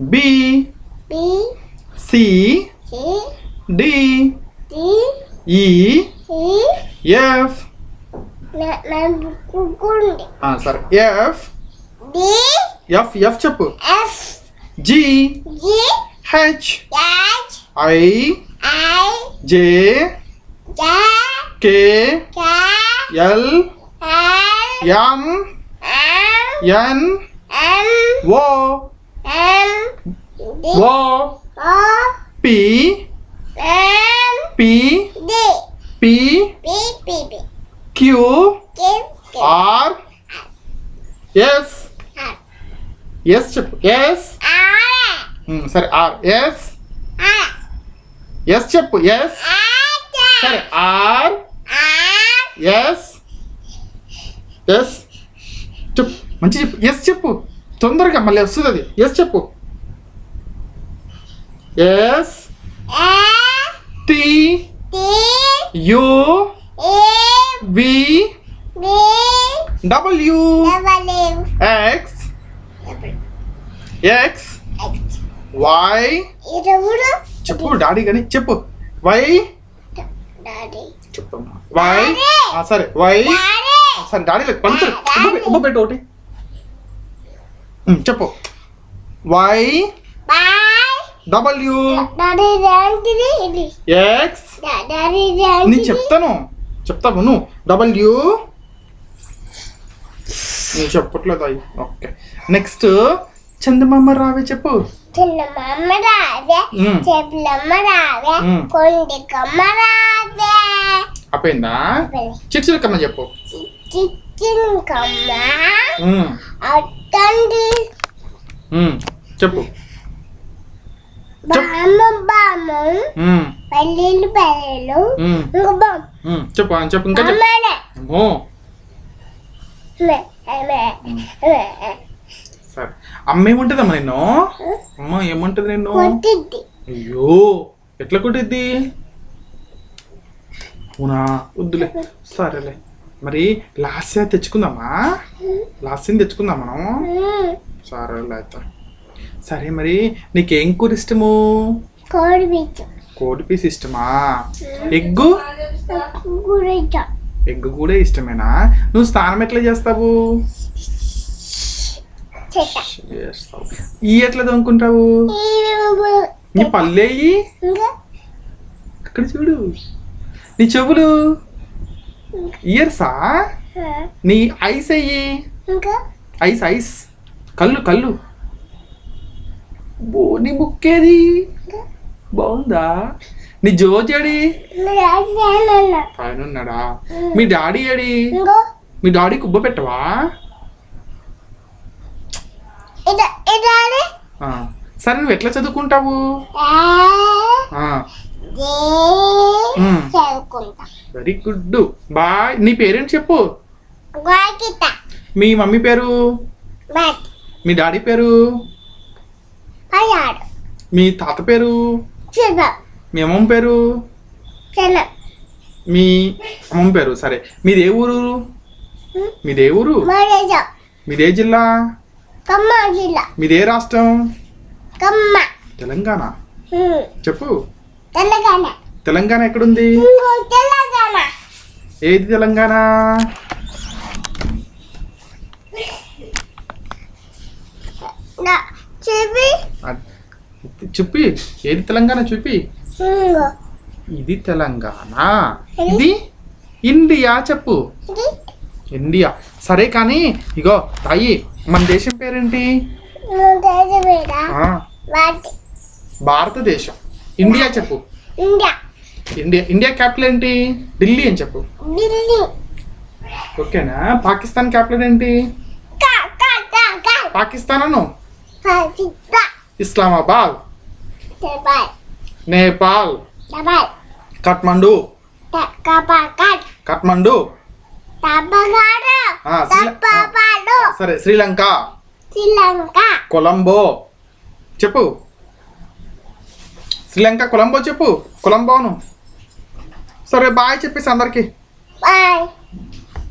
B C D E F సరే F చెప్పు G H I J K L M N O P Q R S చెప్పు సరే R S చెప్పు సరే R S చెప్పు మంచి చెప్పు ఎస్ చెప్పు తొందరగా మళ్ళీ వస్తుంది అది ఎస్ చెప్పు S T U V W X Y చెప్పు డాడీ కానీ చెప్పు Y చెప్పు Y సరే Y సరే డాడీ పంచు ఉబ్బ పెట్టు ఒకటి చెప్పు Y W X నేను చెప్తాను నువ్వు W నేను చెప్పట్లేదు అయ్యి ఓకే నెక్స్ట్ చందమామ రావే చెప్పు అపోయిందా చిట్చిలకమ్మ చెప్పు చెప్పు చెప్పు ఇంకా సరే అమ్మ ఏముంటదమ్మా నిన్ను అమ్మ ఏముంటది నిన్ను అయ్యో ఎట్లా కొట్టిద్ది అవునా వద్దులే సరేలే మరి లాస్య తెచ్చుకుందామా లాస్యని తెచ్చుకుందాం మనం సరేలే అయితే సరే మరి నీకేం కూర ఇష్టము కోడి పీస్ ఇష్టమా ఎగ్గు కూడా ఇష్టమేనా నువ్వు స్నానం ఎట్లా చేస్తావు ఈ ఎట్లా దొంకుంటావు నీ పళ్ళేయి అక్కడ చూడు నీ చెవులు ఇయర్సా నీ ఐస్ అయ్యి ఐస్ కళ్ళు నీ ముక్కేది బాగుందా నీ జోజడి పైన ఉన్నాడా మీ డాడీ అడి మీ డాడీ కుబ్బ పెట్టవా సరే నువ్వు ఎట్లా చదువుకుంటావు వెరీ గుడ్ బాయ్ నీ పేరెంట్ చెప్పు మీ మమ్మీ పేరు మీ డాడీ పేరు మీ తాత పేరు మీ అమ్మమ్మ పేరు మీ అమ్మమ్మ పేరు సరే మీదే ఊరు మీదే జిల్లా మీదే రాష్ట్రం తెలంగాణ చెప్పు తెలంగాణ ఎక్కడుంది ఏది తెలంగాణ చూపి ఏది తెలంగాణ చూపి ఇది తెలంగాణ ఇది ఇండియా చెప్పు ఇండియా సరే కానీ ఇగో తాయి మన దేశం పేరేంటి భారతదేశం ఇండియా చెప్పు ఇండియా క్యాపిటల్ ఏంటి ఢిల్లీ అని చెప్పు ఓకేనా పాకిస్తాన్ క్యాపిటల్ ఏంటి పాకిస్తాన్ అను ఇస్లామాబాద్ నేపాల్ కాఠ్మండు సరే శ్రీలంక కొలంబో చెప్పు శ్రీలంక కొలంబో చెప్పు కొలంబోను సరే బాయ్ చెప్పేసి అందరికి బాయ్.